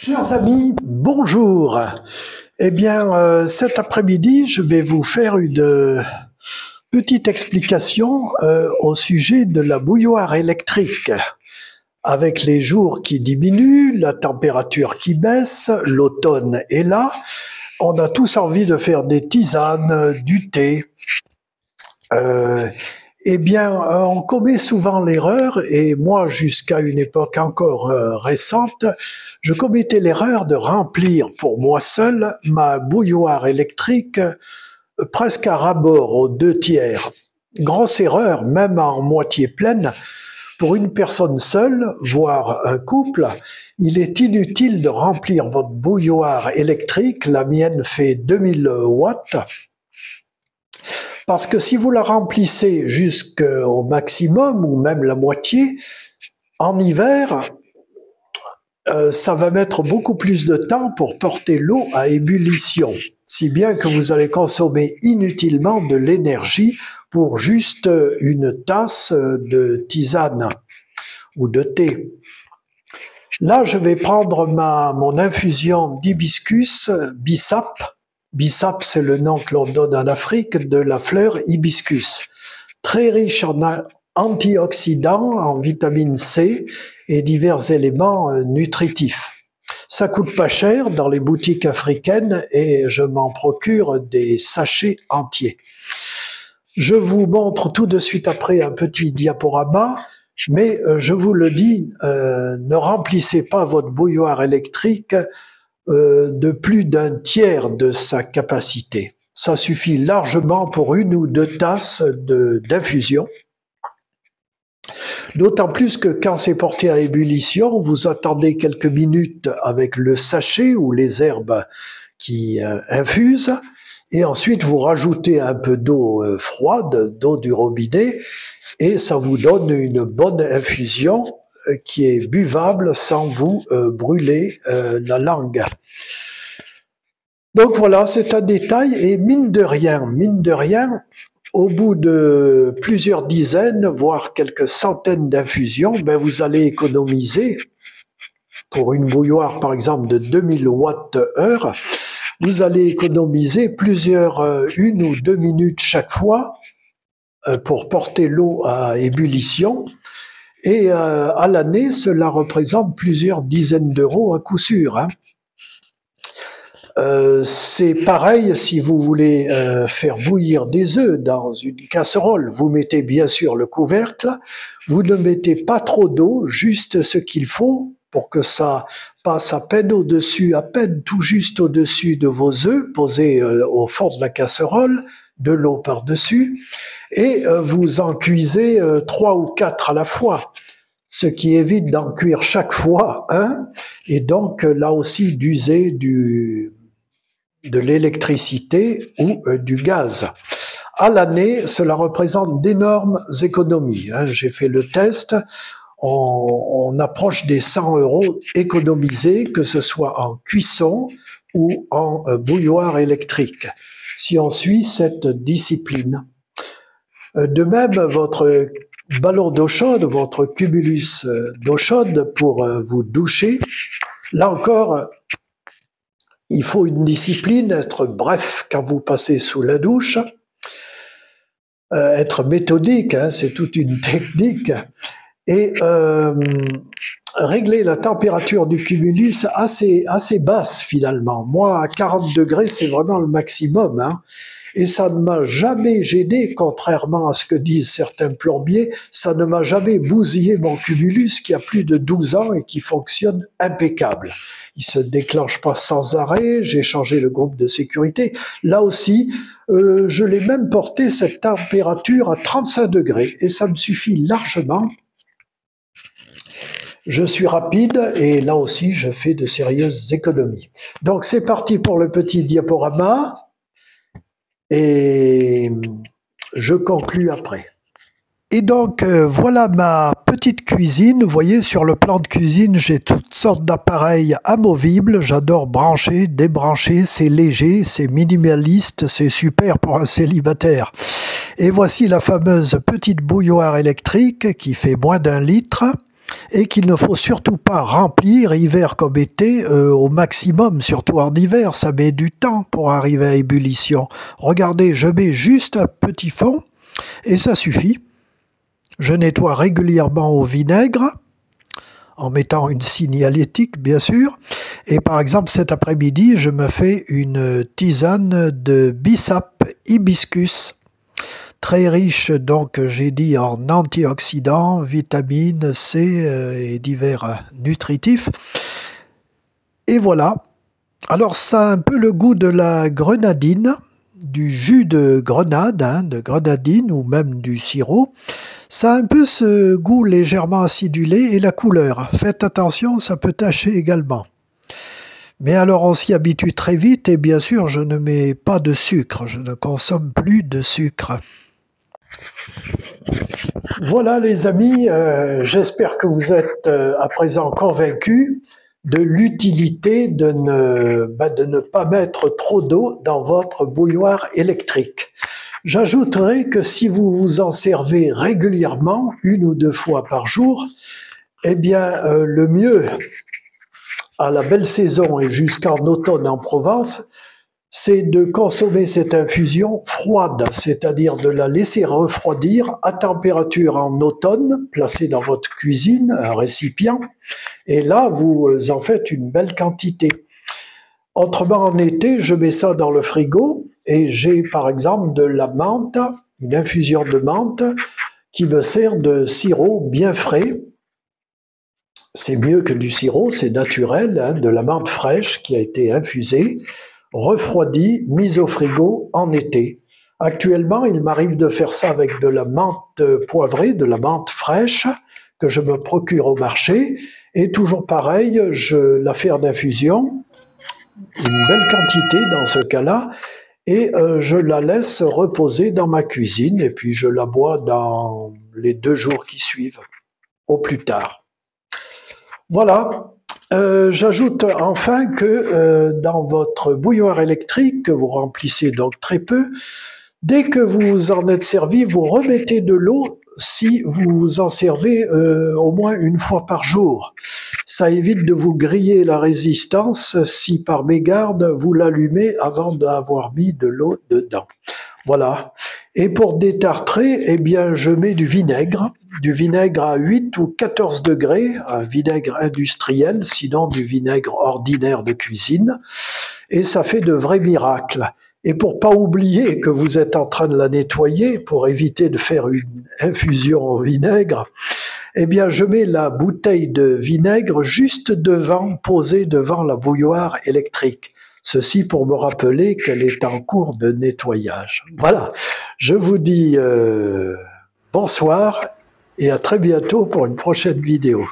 Chers amis, bonjour. Eh bien, cet après-midi, je vais vous faire une petite explication au sujet de la bouilloire électrique. Avec les jours qui diminuent, la température qui baisse, l'automne est là, on a tous envie de faire des tisanes, du thé. Eh bien, on commet souvent l'erreur, et moi, jusqu'à une époque encore récente, je commettais l'erreur de remplir pour moi seul ma bouilloire électrique presque à ras-bord, aux 2/3. Grosse erreur, même en moitié pleine. Pour une personne seule, voire un couple, il est inutile de remplir votre bouilloire électrique. La mienne fait 2000 watts. Parce que si vous la remplissez jusqu'au maximum, ou même la moitié, en hiver, ça va mettre beaucoup plus de temps pour porter l'eau à ébullition, si bien que vous allez consommer inutilement de l'énergie pour juste une tasse de tisane ou de thé. Là, je vais prendre mon infusion d'hibiscus bissap. Bissap, c'est le nom que l'on donne en Afrique de la fleur hibiscus. Très riche en antioxydants, en vitamine C et divers éléments nutritifs. Ça coûte pas cher dans les boutiques africaines et je m'en procure des sachets entiers. Je vous montre tout de suite après un petit diaporama, mais je vous le dis, ne remplissez pas votre bouilloire électrique de plus d'1/3 de sa capacité. Ça suffit largement pour 1 ou 2 tasses d'infusion. D'autant plus que quand c'est porté à ébullition, vous attendez quelques minutes avec le sachet ou les herbes qui infusent, et ensuite vous rajoutez un peu d'eau froide, d'eau du robinet, et ça vous donne une bonne infusion qui est buvable sans vous brûler la langue. Donc voilà, c'est un détail, et mine de rien, au bout de plusieurs dizaines, voire quelques centaines d'infusions, ben vous allez économiser, pour une bouilloire par exemple de 2000 watts/heure, vous allez économiser plusieurs 1 ou 2 minutes chaque fois pour porter l'eau à ébullition. Et à l'année, cela représente plusieurs dizaines d'euros à coup sûr. Hein. C'est pareil si vous voulez faire bouillir des œufs dans une casserole. Vous mettez bien sûr le couvercle, vous ne mettez pas trop d'eau, juste ce qu'il faut pour que ça passe à peine au-dessus, à peine tout juste au-dessus de vos œufs posés au fond de la casserole, de l'eau par-dessus, et vous en cuisez 3 ou 4 à la fois, ce qui évite d'en cuire chaque fois un, et donc là aussi d'user de l'électricité ou du gaz. À l'année, cela représente d'énormes économies. Hein. J'ai fait le test, on approche des 100 € économisés, que ce soit en cuisson ou en bouilloire électrique, si on suit cette discipline. De même, votre ballon d'eau chaude, votre cumulus d'eau chaude pour vous doucher, là encore, il faut une discipline, être bref quand vous passez sous la douche, être méthodique, hein, c'est toute une technique, et régler la température du cumulus assez basse finalement. Moi, à 40 degrés, c'est vraiment le maximum, hein. Et ça ne m'a jamais gêné, contrairement à ce que disent certains plombiers, ça ne m'a jamais bousillé mon cumulus qui a plus de 12 ans et qui fonctionne impeccable. Il se déclenche pas sans arrêt, j'ai changé le groupe de sécurité. Là aussi, je l'ai même porté cette température à 35 degrés et ça me suffit largement. Je suis rapide et là aussi je fais de sérieuses économies. Donc c'est parti pour le petit diaporama. Et je conclus après. Et donc, voilà ma petite cuisine. Vous voyez, sur le plan de cuisine, j'ai toutes sortes d'appareils amovibles. J'adore brancher, débrancher. C'est léger, c'est minimaliste, c'est super pour un célibataire. Et voici la fameuse petite bouilloire électrique qui fait moins d'1 litre. et qu'il ne faut surtout pas remplir hiver comme été au maximum, surtout en hiver, ça met du temps pour arriver à ébullition. Regardez, je mets juste un petit fond et ça suffit. Je nettoie régulièrement au vinaigre, en mettant une signalétique bien sûr, et par exemple cet après-midi je me fais une tisane de bissap hibiscus, très riche donc j'ai dit en antioxydants, vitamine C et divers nutritifs, et voilà. Alors ça a un peu le goût de la grenadine, du jus de grenade, de grenadine ou même du sirop. Ça a un peu ce goût légèrement acidulé et la couleur. Faites attention, ça peut tacher également. Mais alors on s'y habitue très vite et bien sûr je ne mets pas de sucre, je ne consomme plus de sucre. Voilà les amis, j'espère que vous êtes à présent convaincus de l'utilité de ne pas mettre trop d'eau dans votre bouilloire électrique. J'ajouterai que si vous vous en servez régulièrement, 1 ou 2 fois par jour, eh bien le mieux à la belle saison et jusqu'en automne en Provence, c'est de consommer cette infusion froide, c'est-à-dire de la laisser refroidir à température en automne, placée dans votre cuisine, un récipient, et là vous en faites une belle quantité. Autrement, en été, je mets ça dans le frigo et j'ai par exemple de la menthe, une infusion de menthe qui me sert de sirop bien frais. C'est mieux que du sirop, c'est naturel, de la menthe fraîche qui a été infusée, refroidie, mise au frigo en été. Actuellement, il m'arrive de faire ça avec de la menthe poivrée, de la menthe fraîche que je me procure au marché. Et toujours pareil, je la fais en infusion, une belle quantité dans ce cas-là, et je la laisse reposer dans ma cuisine et puis je la bois dans les 2 jours qui suivent, au plus tard. Voilà. J'ajoute enfin que dans votre bouilloire électrique, que vous remplissez donc très peu, dès que vous en êtes servi, vous remettez de l'eau si vous en servez au moins 1 fois par jour. Ça évite de vous griller la résistance si par mégarde vous l'allumez avant d'avoir mis de l'eau dedans. Voilà. Et pour détartrer, eh bien, je mets du vinaigre à 8 ou 14 degrés, un vinaigre industriel, sinon du vinaigre ordinaire de cuisine, et ça fait de vrais miracles. Et pour pas oublier que vous êtes en train de la nettoyer, pour éviter de faire une infusion au vinaigre, eh bien, je mets la bouteille de vinaigre juste posée devant la bouilloire électrique. Ceci pour me rappeler qu'elle est en cours de nettoyage. Voilà, je vous dis bonsoir et à très bientôt pour une prochaine vidéo.